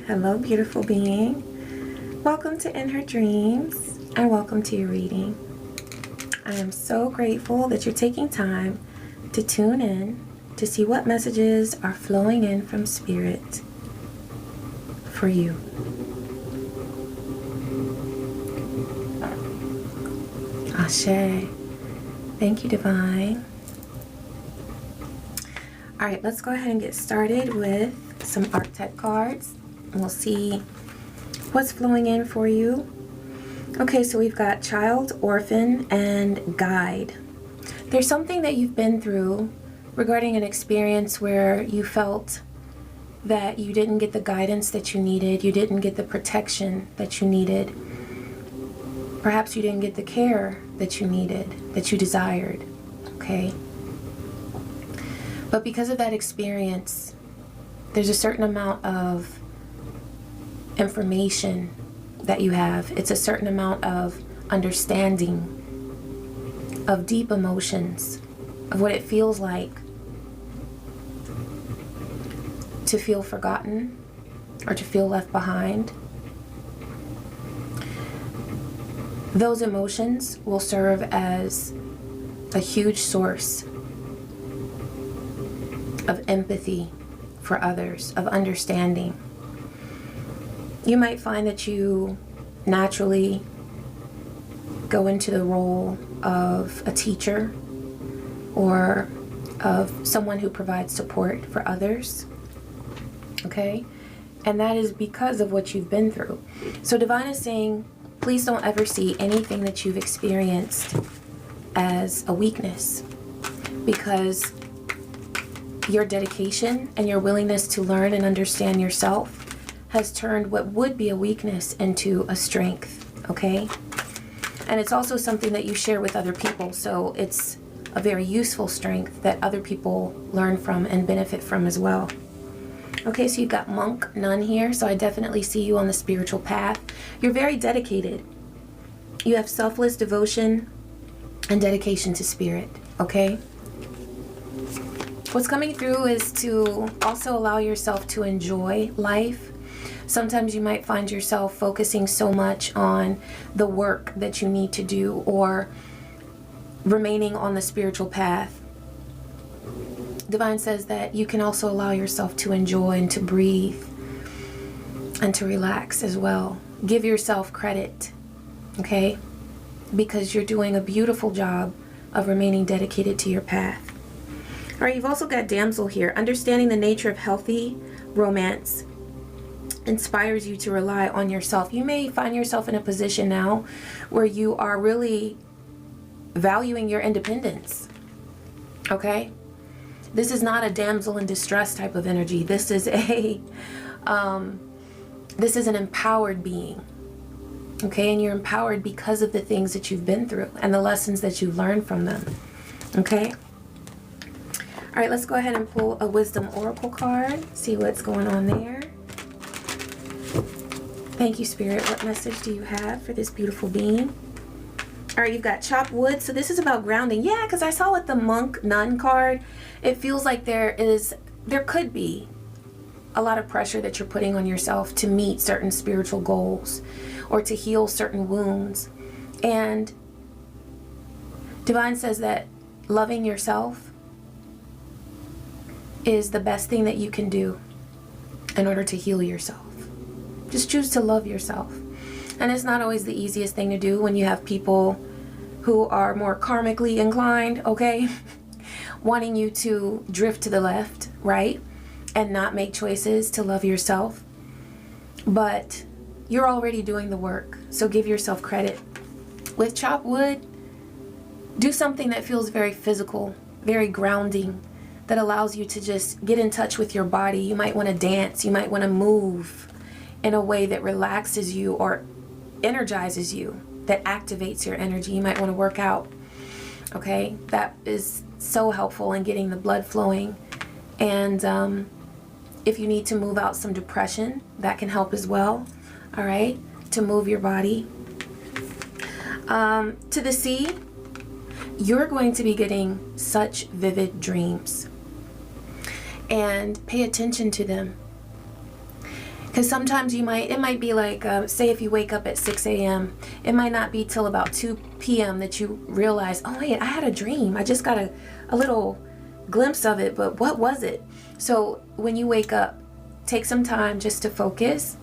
Hello, beautiful being. Welcome to In Her Dreams and welcome to your reading. I am so grateful that you're taking time to tune in to see what messages are flowing in from Spirit for you. Ashe. Thank you, Divine. All right, let's go ahead and get started with some archetype cards. We'll see what's flowing in for you. Okay, so we've got child, orphan, and guide. There's something that you've been through regarding an experience where you felt that you didn't get the guidance that you needed, you didn't get the protection that you needed. Perhaps you didn't get the care that you needed, that you desired, okay? But because of that experience, there's a certain amount of information that you have. It's a certain amount of understanding of deep emotions, of what it feels like to feel forgotten or to feel left behind. Those emotions will serve as a huge source of empathy for others, of understanding. You might find that you naturally go into the role of a teacher or of someone who provides support for others, okay? And that is because of what you've been through. So Divine is saying, please don't ever see anything that you've experienced as a weakness, because your dedication and your willingness to learn and understand yourself has turned what would be a weakness into a strength, okay? And it's also something that you share with other people, so it's a very useful strength that other people learn from and benefit from as well. Okay, so you've got monk, nun here, so I definitely see you on the spiritual path. You're very dedicated. You have selfless devotion and dedication to spirit, okay? What's coming through is to also allow yourself to enjoy life. Sometimes you might find yourself focusing so much on the work that you need to do or remaining on the spiritual path. Divine says that you can also allow yourself to enjoy and to breathe and to relax as well. Give yourself credit, okay? Because you're doing a beautiful job of remaining dedicated to your path. All right, you've also got damsel here. Understanding the nature of healthy romance inspires you to rely on yourself. You may find yourself in a position now where you are really valuing your independence, okay? This is not a damsel in distress type of energy. This is an empowered being, okay? And you're empowered because of the things that you've been through and the lessons that you've learned from them, okay? All right, let's go ahead and pull a wisdom oracle card, see what's going on there. Thank you, Spirit. What message do you have for this beautiful being? All right, you've got chopped wood. So this is about grounding. Yeah, because I saw with the monk nun card, it feels like there could be a lot of pressure that you're putting on yourself to meet certain spiritual goals or to heal certain wounds. And Divine says that loving yourself is the best thing that you can do in order to heal yourself. Just choose to love yourself. And it's not always the easiest thing to do when you have people who are more karmically inclined, okay? Wanting you to drift to the left, right? And not make choices to love yourself. But you're already doing the work, so give yourself credit. With chopped wood, do something that feels very physical, very grounding, that allows you to just get in touch with your body. You might want to dance, you might want to move in a way that relaxes you or energizes you, that activates your energy. You might want to work out, okay? That is so helpful in getting the blood flowing. And if you need to move out some depression, that can help as well, all right? To move your body. To the sea, you're going to be getting such vivid dreams. And pay attention to them. Because sometimes it might be like, say if you wake up at 6 a.m., it might not be till about 2 p.m. that you realize, oh wait, I had a dream. I just got a little glimpse of it, but what was it? So when you wake up, take some time just to focus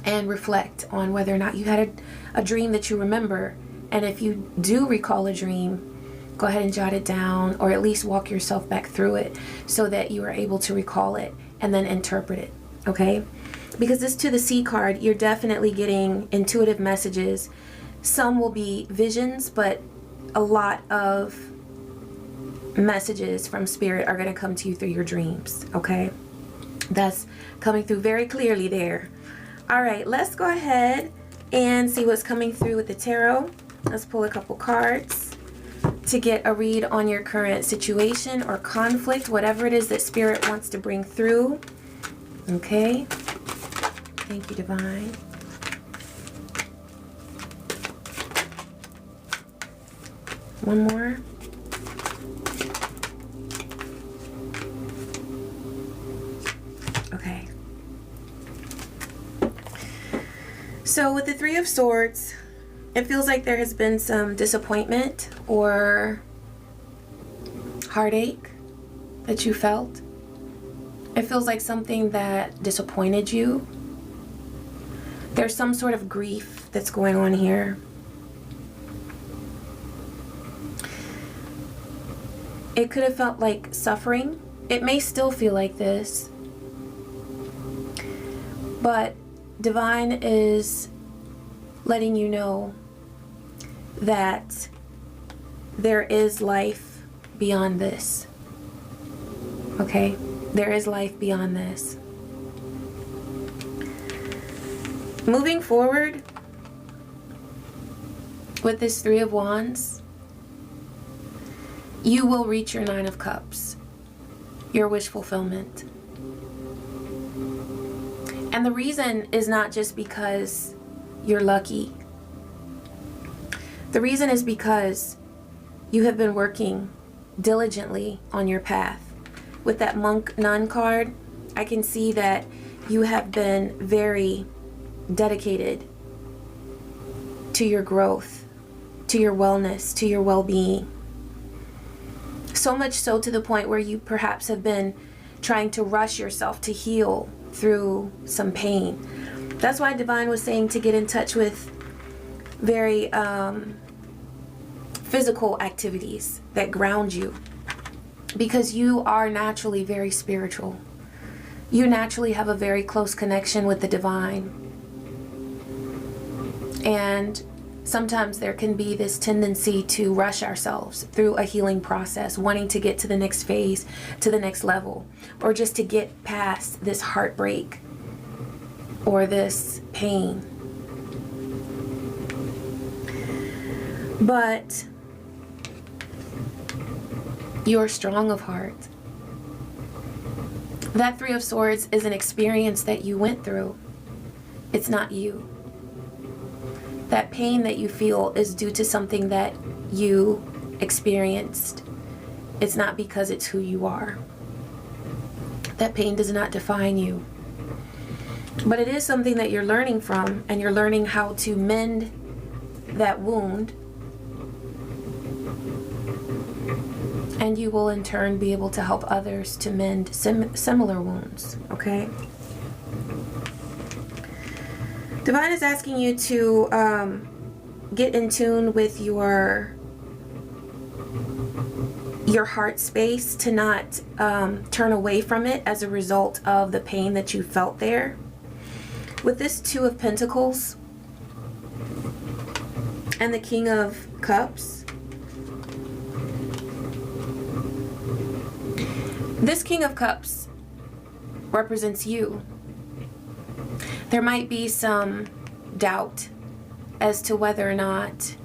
and reflect on whether or not you had a dream that you remember. And if you do recall a dream, go ahead and jot it down, or at least walk yourself back through it so that you are able to recall it and then interpret it. Okay, because this to the C card, you're definitely getting intuitive messages. Some will be visions, but a lot of messages from spirit are going to come to you through your dreams. Okay, that's coming through very clearly there. All right, let's go ahead and see what's coming through with the tarot. Let's pull a couple cards to get a read on your current situation or conflict, whatever it is that spirit wants to bring through. Okay, thank you, Divine. One more. Okay. So with the Three of Swords, it feels like there has been some disappointment or heartache that you felt. It feels like something that disappointed you. There's some sort of grief that's going on here. It could have felt like suffering. It may still feel like this. But Divine is letting you know that there is life beyond this. Okay? There is life beyond this. Moving forward with this Three of Wands, you will reach your Nine of Cups, your wish fulfillment. And the reason is not just because you're lucky. The reason is because you have been working diligently on your path. With that Monk Nun card, I can see that you have been very dedicated to your growth, to your wellness, to your well-being. So much so to the point where you perhaps have been trying to rush yourself to heal through some pain. That's why Divine was saying to get in touch with very physical activities that ground you. Because you are naturally very spiritual. You naturally have a very close connection with the divine. And sometimes there can be this tendency to rush ourselves through a healing process, wanting to get to the next phase, to the next level, or just to get past this heartbreak or this pain. But you're strong of heart. That Three of Swords is an experience that you went through. It's not you. That pain that you feel is due to something that you experienced. It's not because it's who you are. That pain does not define you. But it is something that you're learning from, and you're learning how to mend that wound. And you will in turn be able to help others to mend similar wounds, okay? Divine is asking you to get in tune with your heart space, to not turn away from it as a result of the pain that you felt there. With this Two of Pentacles and the King of Cups, this King of Cups represents you. There might be some doubt as to whether or not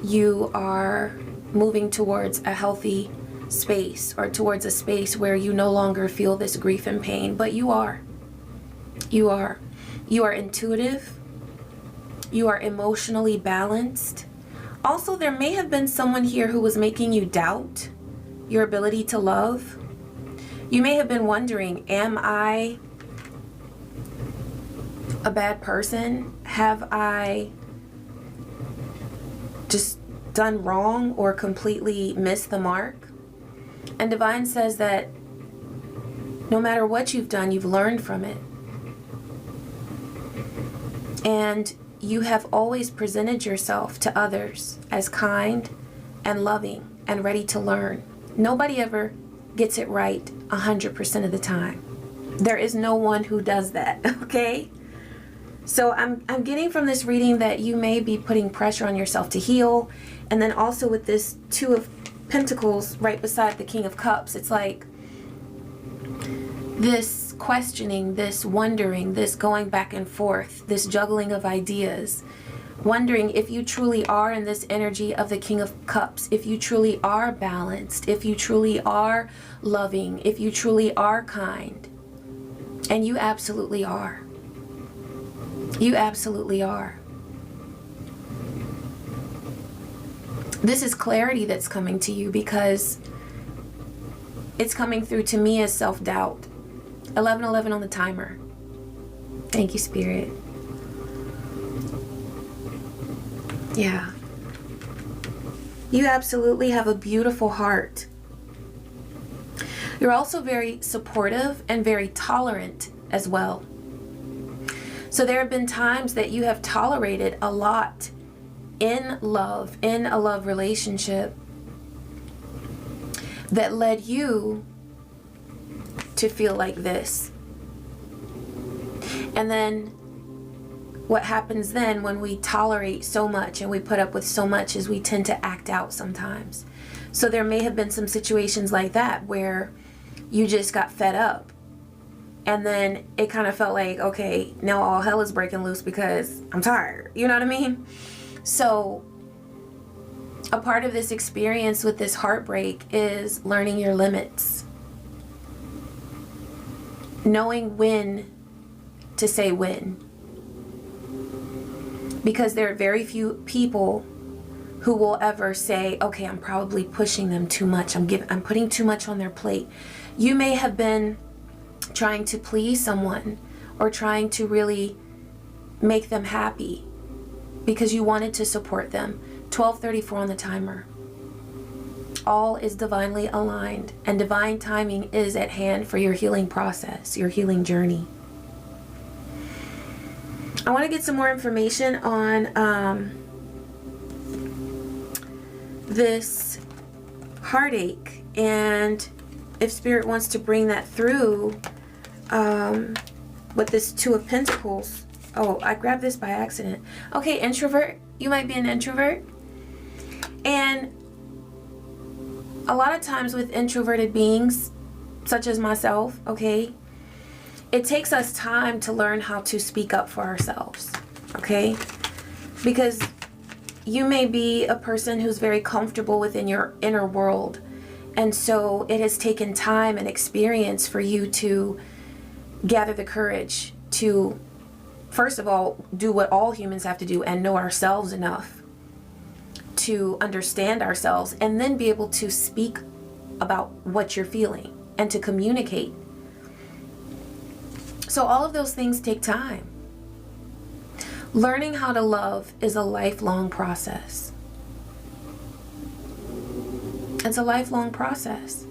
you are moving towards a healthy space or towards a space where you no longer feel this grief and pain, but you are. You are. You are intuitive. You are emotionally balanced. Also, there may have been someone here who was making you doubt your ability to love. You may have been wondering, am I a bad person? Have I just done wrong or completely missed the mark? And Divine says that no matter what you've done, you've learned from it. And you have always presented yourself to others as kind and loving and ready to learn. Nobody ever gets it right 100% of the time. There is no one who does that, okay? So I'm getting from this reading that you may be putting pressure on yourself to heal. And then also with this Two of Pentacles right beside the King of Cups, it's like this questioning, this wondering, this going back and forth, this juggling of ideas, wondering if you truly are in this energy of the King of Cups, if you truly are balanced, if you truly are loving, if you truly are kind. And you absolutely are. You absolutely are. This is clarity that's coming to you because it's coming through to me as self-doubt. 1111 on the timer. Thank you, Spirit. Yeah. You absolutely have a beautiful heart. You're also very supportive and very tolerant as well. So there have been times that you have tolerated a lot in love, in a love relationship, that led you to feel like this. And then what happens then when we tolerate so much and we put up with so much is we tend to act out sometimes. So there may have been some situations like that where you just got fed up. And then it kind of felt like, okay, now all hell is breaking loose because I'm tired. You know what I mean? So a part of this experience with this heartbreak is learning your limits. Knowing when to say when. Because there are very few people who will ever say, okay, I'm probably pushing them too much. I'm putting too much on their plate. You may have been trying to please someone or trying to really make them happy because you wanted to support them. 12:34 on the timer. All is divinely aligned and divine timing is at hand for your healing process, your healing journey. I want to get some more information on this heartache, and if Spirit wants to bring that through with this Two of Pentacles. Oh, I grabbed this by accident. Okay, introvert. You might be an introvert. And a lot of times with introverted beings, such as myself, okay, it takes us time to learn how to speak up for ourselves, okay? Because you may be a person who's very comfortable within your inner world. And so it has taken time and experience for you to gather the courage to, first of all, do what all humans have to do and know ourselves enough to understand ourselves, and then be able to speak about what you're feeling and to communicate. So all of those things take time. Learning how to love is a lifelong process. It's a lifelong process.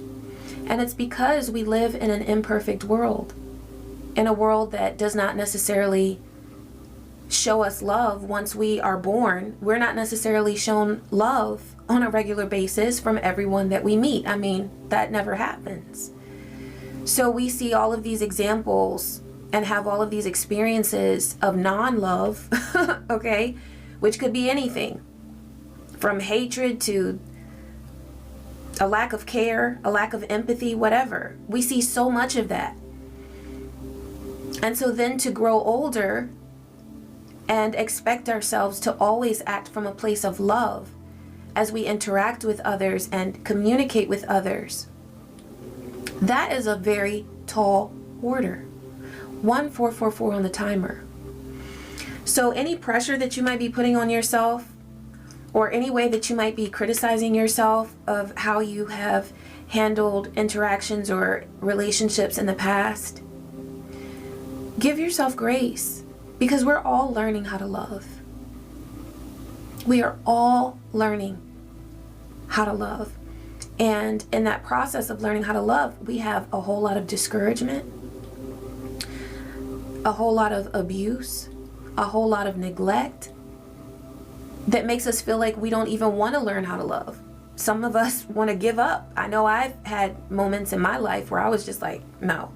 And it's because we live in an imperfect world, in a world that does not necessarily show us love once we are born. We're not necessarily shown love on a regular basis from everyone that we meet. I mean, that never happens. So we see all of these examples and have all of these experiences of non-love, okay, which could be anything from hatred to a lack of care, a lack of empathy, whatever. We see so much of that. And so then to grow older and expect ourselves to always act from a place of love as we interact with others and communicate with others, that is a very tall order. 1444 on the timer. So any pressure that you might be putting on yourself, or any way that you might be criticizing yourself of how you have handled interactions or relationships in the past, give yourself grace. Because we're all learning how to love. We are all learning how to love. And in that process of learning how to love, we have a whole lot of discouragement, a whole lot of abuse, a whole lot of neglect that makes us feel like we don't even want to learn how to love. Some of us want to give up. I know I've had moments in my life where I was just like, no.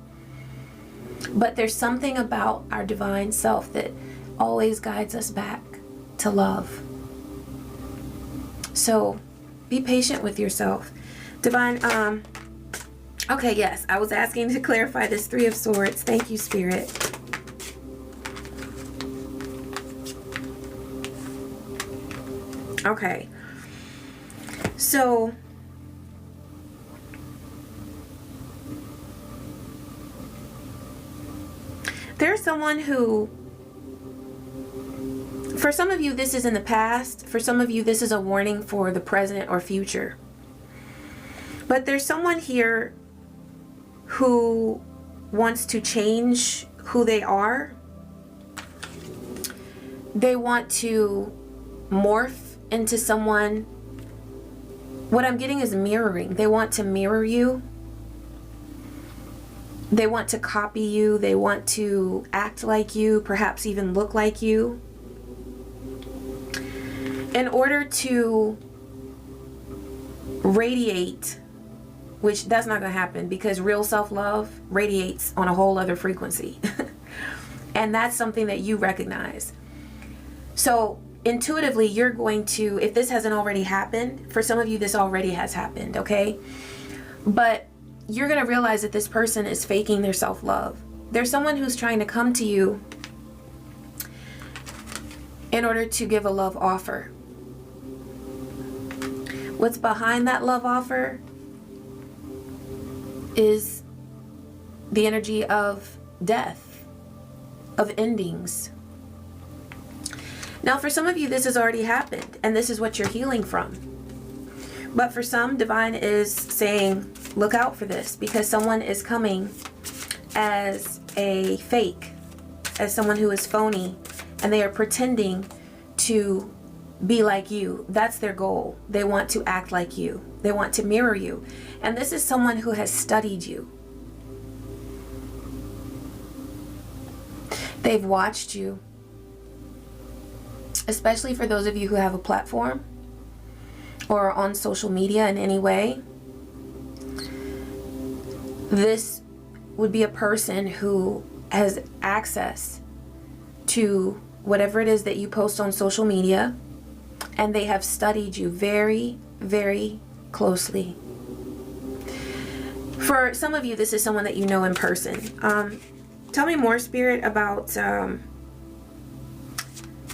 But there's something about our divine self that always guides us back to love. So be patient with yourself. Divine, okay, yes, I was asking to clarify this Three of Swords. Thank you, Spirit. Okay. So there's someone who, for some of you, this is in the past. For some of you, this is a warning for the present or future. But there's someone here who wants to change who they are. They want to morph into someone. What I'm getting is mirroring. They want to mirror you. They want to copy you. They want to act like you, perhaps even look like you. In order to radiate, which that's not going to happen because real self-love radiates on a whole other frequency. And that's something that you recognize. So intuitively, you're going to, if this hasn't already happened, for some of you, this already has happened, okay? But you're going to realize that this person is faking their self-love. There's someone who's trying to come to you in order to give a love offer. What's behind that love offer is the energy of death, of endings. Now, for some of you, this has already happened, and this is what you're healing from. But for some, Divine is saying, look out for this, because someone is coming as a fake, as someone who is phony, and they are pretending to be like you. That's their goal. They want to act like you. They want to mirror you. And this is someone who has studied you. They've watched you. Especially for those of you who have a platform or are on social media in any way. This would be a person who has access to whatever it is that you post on social media, and they have studied you very, very closely. For some of you, this is someone that you know in person. Tell me more, Spirit, about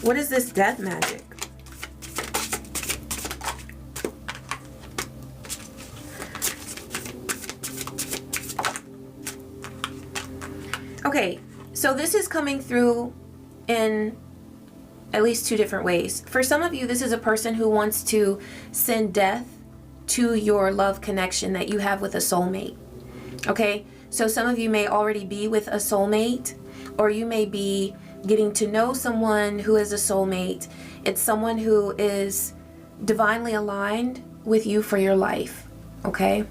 what is this death magic? Okay, so this is coming through in at least two different ways. For some of you, this is a person who wants to send death to your love connection that you have with a soulmate. Okay, so some of you may already be with a soulmate, or you may be getting to know someone who is a soulmate. It's someone who is divinely aligned with you for your life. Okay,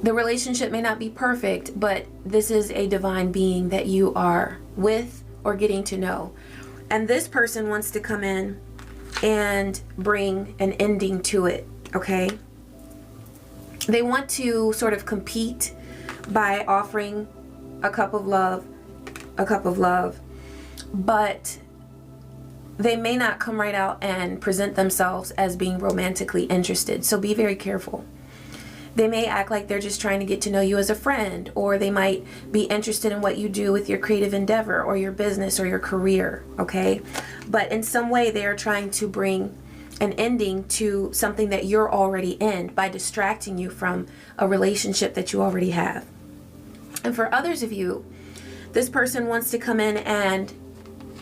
the relationship may not be perfect, but this is a divine being that you are with or getting to know. And this person wants to come in and bring an ending to it, okay? They want to sort of compete by offering a cup of love, but they may not come right out and present themselves as being romantically interested. So be very careful. They may act like they're just trying to get to know you as a friend, or they might be interested in what you do with your creative endeavor or your business or your career, okay? But in some way, they are trying to bring an ending to something that you're already in by distracting you from a relationship that you already have. And for others of you, this person wants to come in and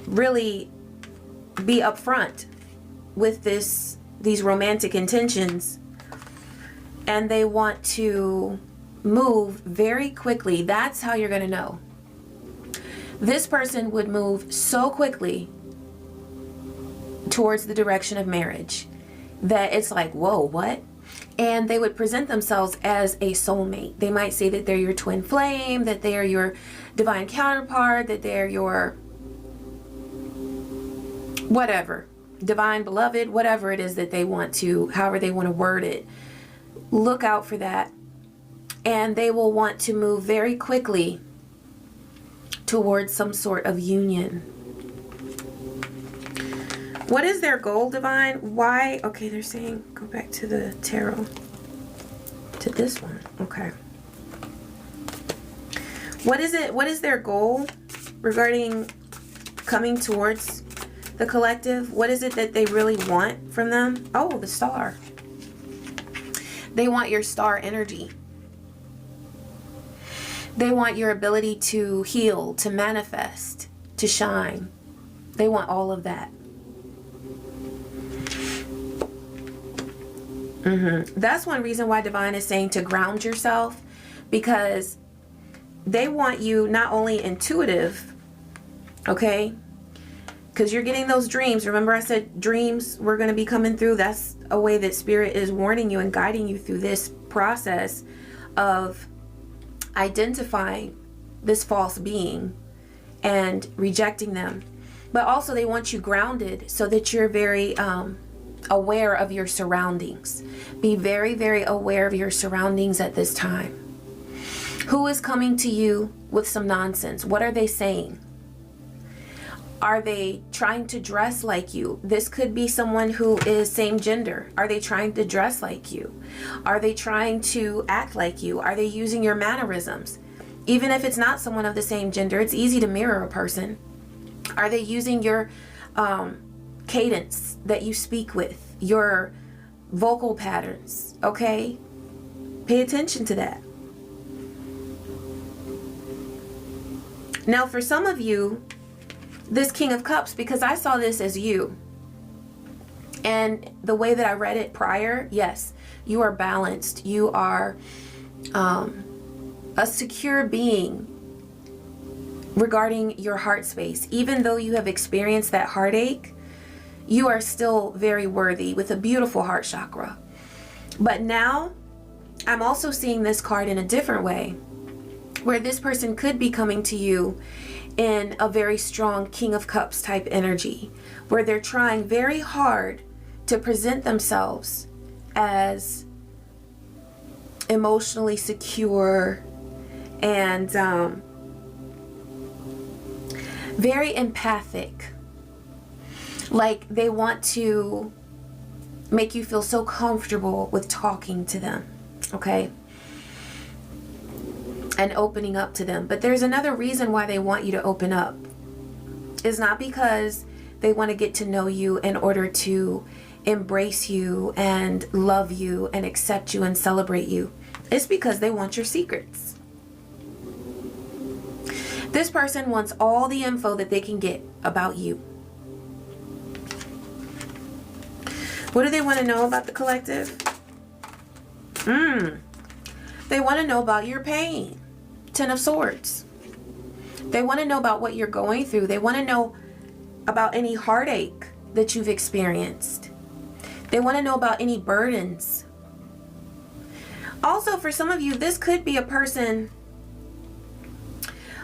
really be upfront with these romantic intentions. And they want to move very quickly. That's how you're going to know. This person would move so quickly towards the direction of marriage that it's like, whoa, what? And they would present themselves as a soulmate. They might say that they're your twin flame, that they are your divine counterpart, that they're your whatever, divine beloved, whatever it is that they want to, however they want to word it. Look out for that. And they will want to move very quickly towards some sort of union. What is their goal, divine? Why? Okay, they're saying go back to the tarot. To this one. Okay. What is it? What is their goal regarding coming towards the collective? What is it that they really want from them? Oh, the star. They want your star energy. They want your ability to heal, to manifest, to shine. They want all of that. That's one reason why divine is saying to ground yourself, because they want you not only intuitive, okay, because you're getting those dreams. Remember I said dreams were going to be coming through. That's a way that spirit is warning you and guiding you through this process of identifying this false being and rejecting them. But also they want you grounded so that you're very aware of your surroundings. Be very, very aware of your surroundings at this time. Who is coming to you with some nonsense? What are they saying? Are they trying to dress like you? This could be someone who is same gender. Are they trying to dress like you? Are they trying to act like you? Are they using your mannerisms? Even if it's not someone of the same gender, it's easy to mirror a person. Are they using your cadence that you speak with, your vocal patterns? Okay, pay attention to that. Now for some of you, this King of Cups, because I saw this as you, and the way that I read it prior, yes, you are balanced. You are a secure being regarding your heart space. Even though you have experienced that heartache, you are still very worthy with a beautiful heart chakra. But now I'm also seeing this card in a different way, where this person could be coming to you in a very strong King of Cups type energy, where they're trying very hard to present themselves as emotionally secure and very empathic. Like they want to make you feel so comfortable with talking to them, okay? And opening up to them. But there's another reason why they want you to open up. It's not because they want to get to know you in order to embrace you and love you and accept you and celebrate you. It's because they want your secrets. This person wants all the info that they can get about you. What do they want to know about the collective? They want to know about your pain. Ten of Swords. They want to know about what you're going through. They want to know about any heartache that you've experienced. They want to know about any burdens. Also, for some of you, this could be a person,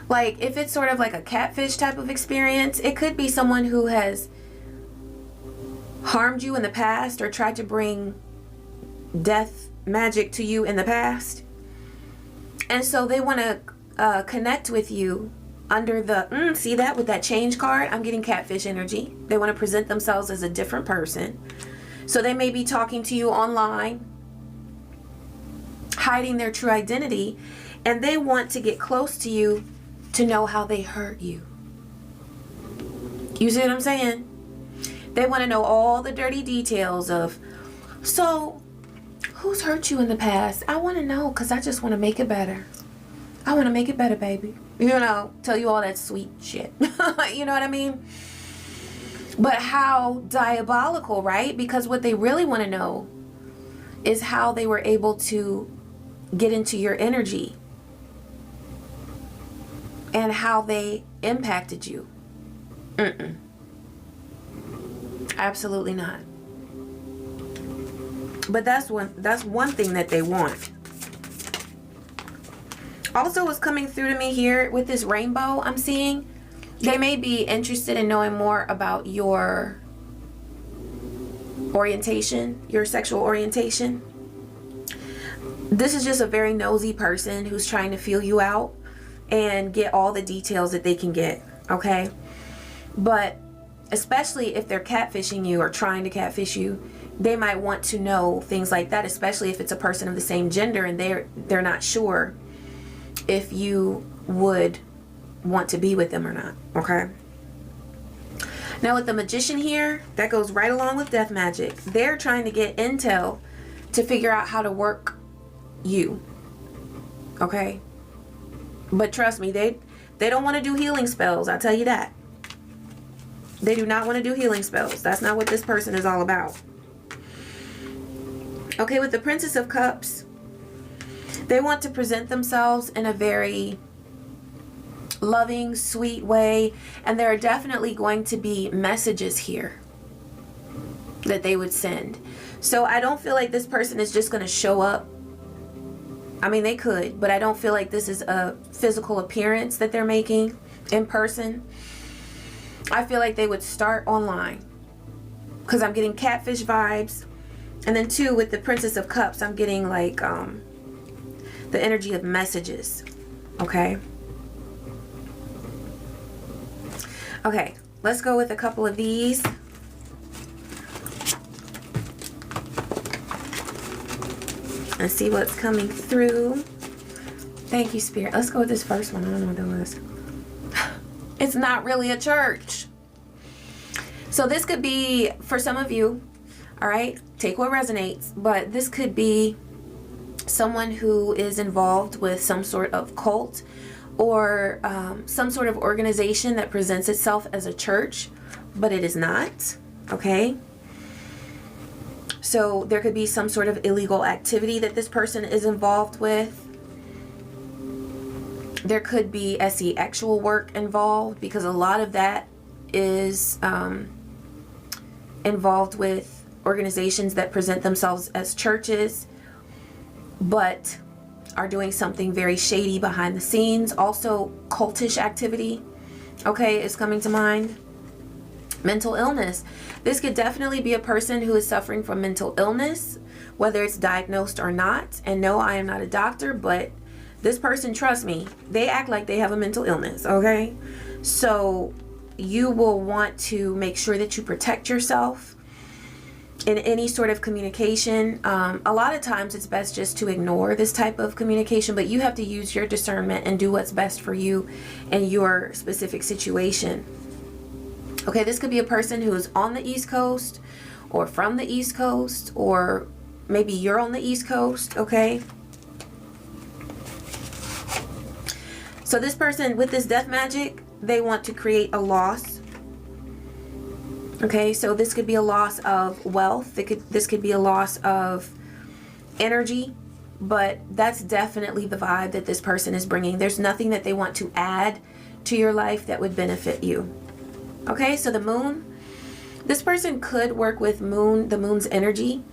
like if it's sort of like a catfish type of experience, it could be someone who has harmed you in the past or tried to bring death magic to you in the past. And so they want to connect with you under the, see that with that change card? I'm getting catfish energy. They want to present themselves as a different person. So they may be talking to you online, hiding their true identity, and they want to get close to you to know how they hurt you. You see what I'm saying? They want to know all the dirty details of, so who's hurt you in the past? I want to know because I just want to make it better. I want to make it better, baby. You know, tell you all that sweet shit. You know what I mean? But how diabolical, right? Because what they really want to know is how they were able to get into your energy and how they impacted you. Absolutely not. But that's one thing that they want. Also, what's coming through to me here with this rainbow I'm seeing, they may be interested in knowing more about your orientation, your sexual orientation. This is just a very nosy person who's trying to feel you out and get all the details that they can get, okay? But especially if they're catfishing you or trying to catfish you, they might want to know things like that, especially if it's a person of the same gender and they're not sure if you would want to be with them or not, okay? Now with the Magician here, that goes right along with Death Magic. They're trying to get intel to figure out how to work you, okay? But trust me, they don't want to do healing spells, I'll tell you that. They do not want to do healing spells. That's not what this person is all about. Okay, with the Princess of Cups, they want to present themselves in a very loving, sweet way, and there are definitely going to be messages here that they would send. So I don't feel like this person is just going to show up. I mean, they could, but I don't feel like this is a physical appearance that they're making in person. I feel like they would start online, because I'm getting catfish vibes. And then too, with the Princess of Cups, I'm getting like the energy of messages. Okay. Okay, let's go with a couple of these. And see what's coming through. Thank you, Spirit. Let's go with this first one. I don't know what that was. It's not really a church. So this could be, for some of you, all right, take what resonates, but this could be someone who is involved with some sort of cult or some sort of organization that presents itself as a church, but it is not, okay? So there could be some sort of illegal activity that this person is involved with. There could be actual work involved, because a lot of that is involved with organizations that present themselves as churches, but are doing something very shady behind the scenes. Also, cultish activity, okay, is coming to mind. Mental illness. This could definitely be a person who is suffering from mental illness, whether it's diagnosed or not. And no, I am not a doctor, but this person, trust me, they act like they have a mental illness, okay? So you will want to make sure that you protect yourself in any sort of communication. A lot of times it's best just to ignore this type of communication, but you have to use your discernment and do what's best for you and your specific situation. Okay, this could be a person who is on the East Coast or from the East Coast, or maybe you're on the East Coast, okay? So this person with this Death Magic, they want to create a loss. Okay, so this could be a loss of wealth. This could be a loss of energy, but that's definitely the vibe that this person is bringing. There's nothing that they want to add to your life that would benefit you. Okay, so the Moon. This person could work with the moon's energy,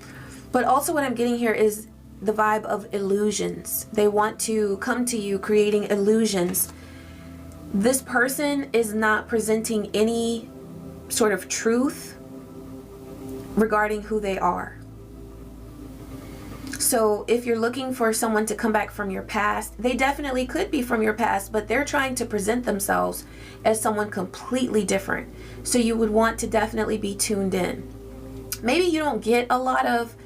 but also what I'm getting here is the vibe of illusions. They want to come to you creating illusions. This person is not presenting any sort of truth regarding who they are. So if you're looking for someone to come back from your past, they definitely could be from your past, but they're trying to present themselves as someone completely different. So you would want to definitely be tuned in. Maybe you don't get a lot of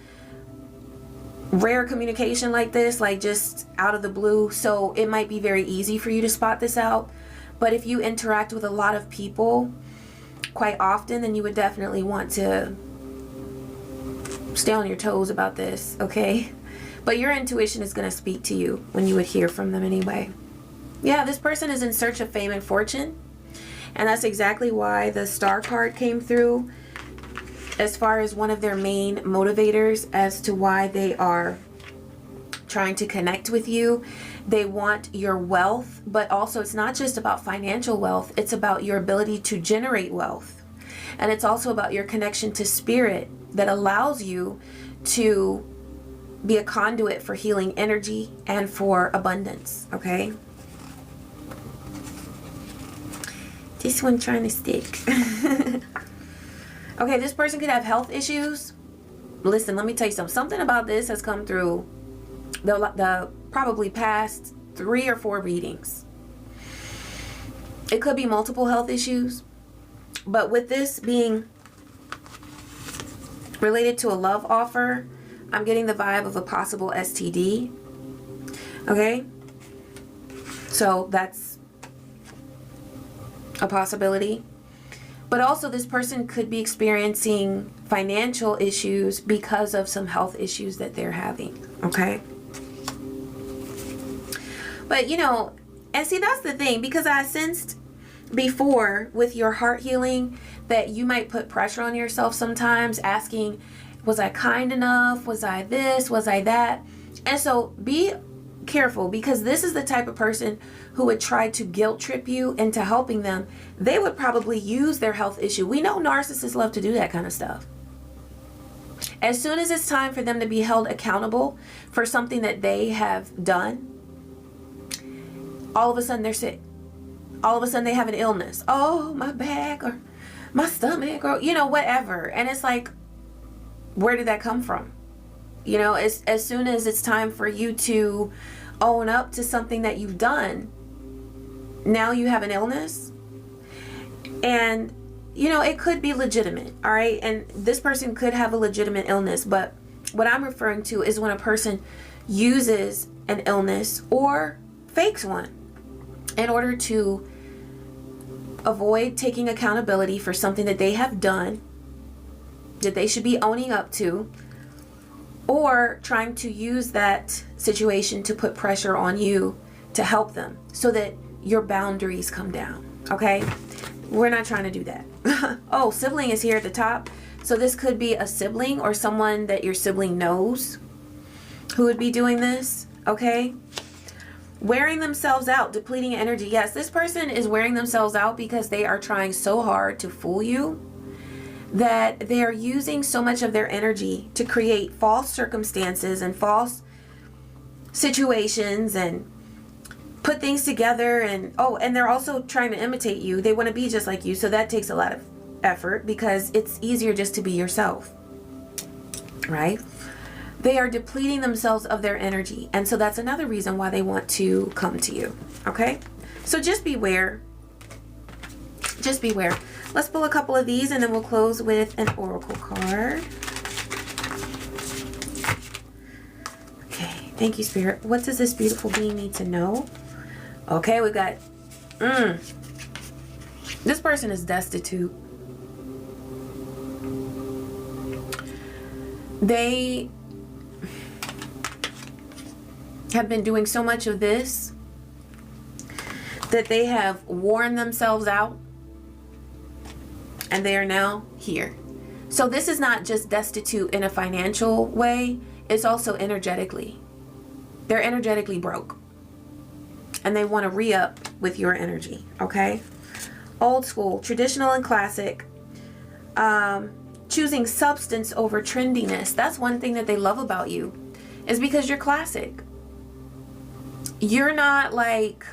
rare communication like this, like just out of the blue, so it might be very easy for you to spot this out. But if you interact with a lot of people quite often, then you would definitely want to stay on your toes about this, okay? But your intuition is going to speak to you when you would hear from them anyway. Yeah, this person is in search of fame and fortune, and that's exactly why the Star card came through as far as one of their main motivators as to why they are trying to connect with you, They want your wealth, but also it's not just about financial wealth. It's about your ability to generate wealth. And it's also about your connection to spirit that allows you to be a conduit for healing energy and for abundance, okay? This one trying to stick. Okay, this person could have health issues. Listen, let me tell you something. Something about this has come through the probably past 3 or 4 readings. It could be multiple health issues, but with this being related to a love offer, I'm getting the vibe of a possible STD. Okay? So that's a possibility. But also this person could be experiencing financial issues because of some health issues that they're having. Okay? But you know, and see, that's the thing, because I sensed before with your heart healing that you might put pressure on yourself sometimes, asking, was I kind enough? Was I this? Was I that? And so be careful, because this is the type of person who would try to guilt trip you into helping them. They would probably use their health issue. We know narcissists love to do that kind of stuff. As soon as it's time for them to be held accountable for something that they have done, all of a sudden they're sick. All of a sudden they have an illness. Oh, my back or my stomach or, you know, whatever. And it's like, where did that come from? You know, as soon as it's time for you to own up to something that you've done, now you have an illness. And, you know, it could be legitimate, all right? And this person could have a legitimate illness, but what I'm referring to is when a person uses an illness or fakes one in order to avoid taking accountability for something that they have done, that they should be owning up to, or trying to use that situation to put pressure on you to help them so that your boundaries come down, okay? We're not trying to do that. Oh, sibling is here at the top. So this could be a sibling or someone that your sibling knows who would be doing this, okay? Wearing themselves out, depleting energy. Yes, this person is wearing themselves out because they are trying so hard to fool you that they are using so much of their energy to create false circumstances and false situations and put things together. And and they're also trying to imitate you. They want to be just like you, so that takes a lot of effort because it's easier just to be yourself, right? They are depleting themselves of their energy, and so that's another reason why they want to come to you, okay? So just beware. Just beware. Let's pull a couple of these and then we'll close with an oracle card. Okay, thank you, Spirit. What does this beautiful being need to know? Okay, we've got, this person is destitute. They have been doing so much of this that they have worn themselves out and they are now here. So this is not just destitute in a financial way, it's also energetically. They're energetically broke and they want to re-up with your energy, okay? Old school, traditional and classic, choosing substance over trendiness. That's one thing that they love about you, is because you're classic. You're not like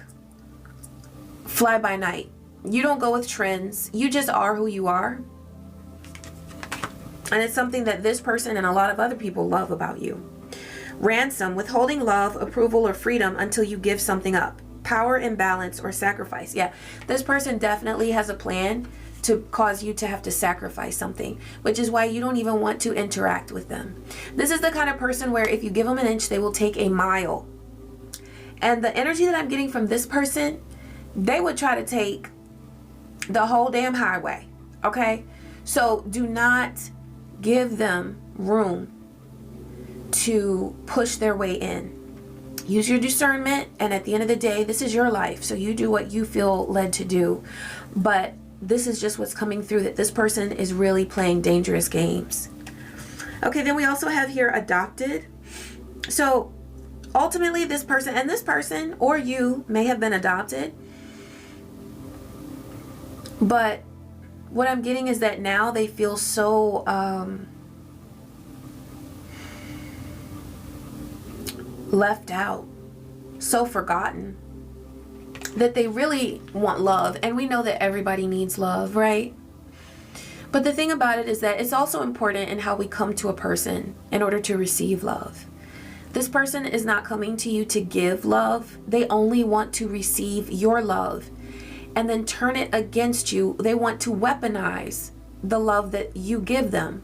fly by night. You don't go with trends. You just are who you are. And it's something that this person and a lot of other people love about you. Ransom, withholding love, approval, or freedom until you give something up. Power imbalance or sacrifice. Yeah, this person definitely has a plan to cause you to have to sacrifice something, which is why you don't even want to interact with them. This is the kind of person where if you give them an inch, they will take a mile. And the energy that I'm getting from this person, they would try to take the whole damn highway, okay? So do not give them room to push their way in. Use your discernment, and at the end of the day, this is your life, so you do what you feel led to do. But this is just what's coming through, that this person is really playing dangerous games. Okay, then we also have here adopted. So ultimately this person or you may have been adopted. But what I'm getting is that now they feel so left out, so forgotten, that they really want love. And we know that everybody needs love, right? But the thing about it is that it's also important in how we come to a person in order to receive love. This person is not coming to you to give love. They only want to receive your love and then turn it against you. They want to weaponize the love that you give them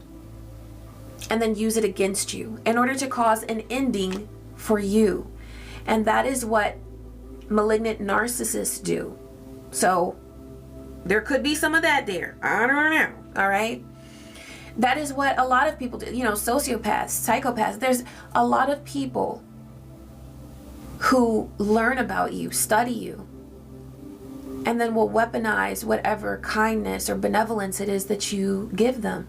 and then use it against you in order to cause an ending for you. And that is what malignant narcissists do. So there could be some of that there. I don't know. All right. That is what a lot of people do. You know, sociopaths, psychopaths. There's a lot of people who learn about you, study you, and then will weaponize whatever kindness or benevolence it is that you give them.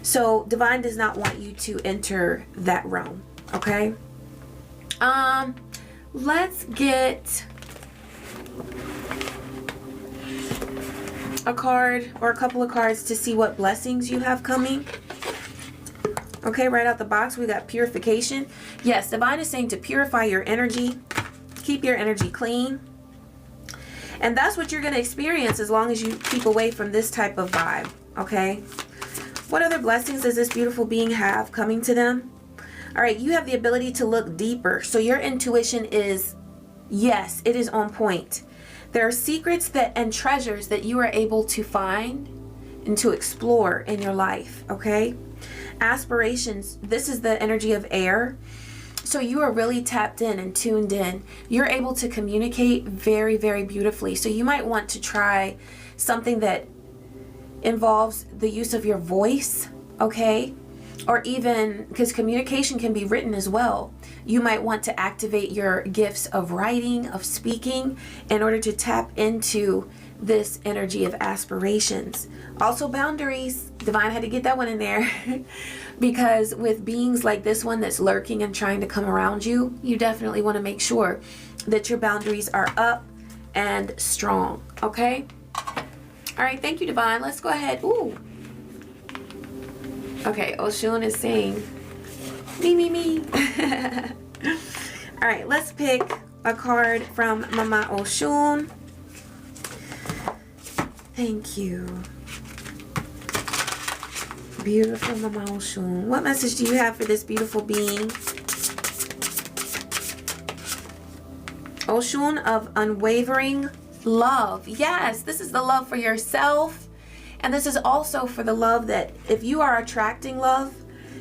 So divine does not want you to enter that realm. Okay. Let's get a card or a couple of cards to see what blessings you have coming. Okay, right out the box we got Purification. Yes, divine is saying to purify your energy, keep your energy clean. And that's what you're going to experience as long as you keep away from this type of vibe. Okay, what other blessings does this beautiful being have coming to them? All right, you have the ability to look deeper. So your intuition is, yes, it is on point. There are secrets and treasures that you are able to find and to explore in your life, okay? Aspirations, this is the energy of air. So you are really tapped in and tuned in. You're able to communicate very, very beautifully. So you might want to try something that involves the use of your voice, okay? Or even, because communication can be written as well, you might want to activate your gifts of writing, of speaking, in order to tap into this energy of aspirations. Also boundaries. Divine had to get that one in there. Because with beings like this one that's lurking and trying to come around you, you definitely want to make sure that your boundaries are up and strong. Okay? All right, thank you, Divine. Let's go ahead. Ooh. Okay, Oshun is saying, me. All right, let's pick a card from Mama Oshun. Thank you. Beautiful Mama Oshun. What message do you have for this beautiful being? Oshun of unwavering love. Yes, this is the love for yourself. And this is also for the love that if you are attracting love,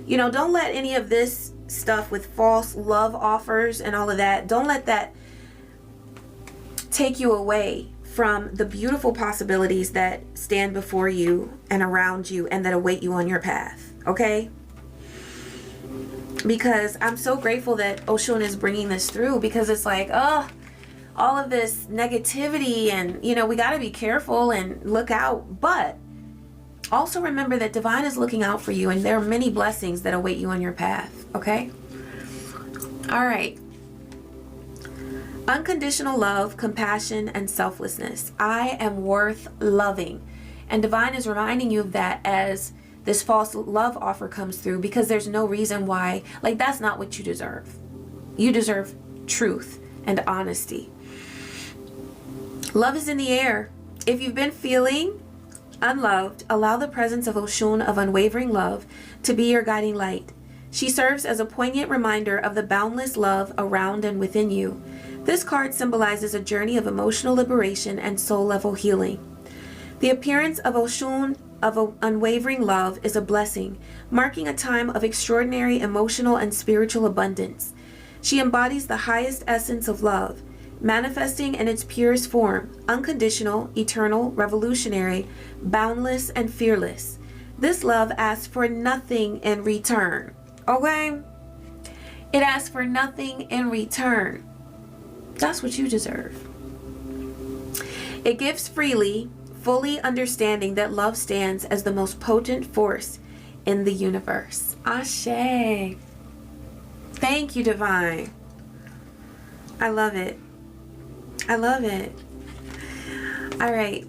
you know, don't let any of this stuff with false love offers and all of that, don't let that take you away from the beautiful possibilities that stand before you and around you and that await you on your path. Okay? Because I'm so grateful that Oshun is bringing this through, because it's like, oh, all of this negativity and, you know, we got to be careful and look out. But also remember that divine is looking out for you and there are many blessings that await you on your path. Okay? All right. Unconditional love, compassion, and selflessness. I am worth loving. And divine is reminding you of that as this false love offer comes through, because there's no reason why, like, that's not what you deserve. You deserve truth and honesty. Love is in the air. If you've been feeling unloved, allow the presence of Oshun of unwavering love to be your guiding light. She serves as a poignant reminder of the boundless love around and within you. This card symbolizes a journey of emotional liberation and soul level healing. The appearance of Oshun of unwavering love is a blessing, marking a time of extraordinary emotional and spiritual abundance. She embodies the highest essence of love, manifesting in its purest form, unconditional, eternal, revolutionary, boundless, and fearless. This love asks for nothing in return. Okay? It asks for nothing in return. That's what you deserve. It gives freely, fully understanding that love stands as the most potent force in the universe. Ashe. Thank you, divine. I love it. I love it. All right.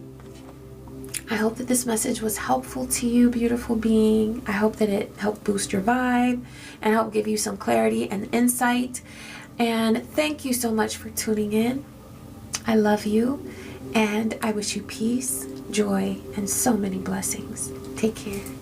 I hope that this message was helpful to you, beautiful being. I hope that it helped boost your vibe and help give you some clarity and insight. And thank you so much for tuning in. I love you, and I wish you peace, joy, and so many blessings. Take care.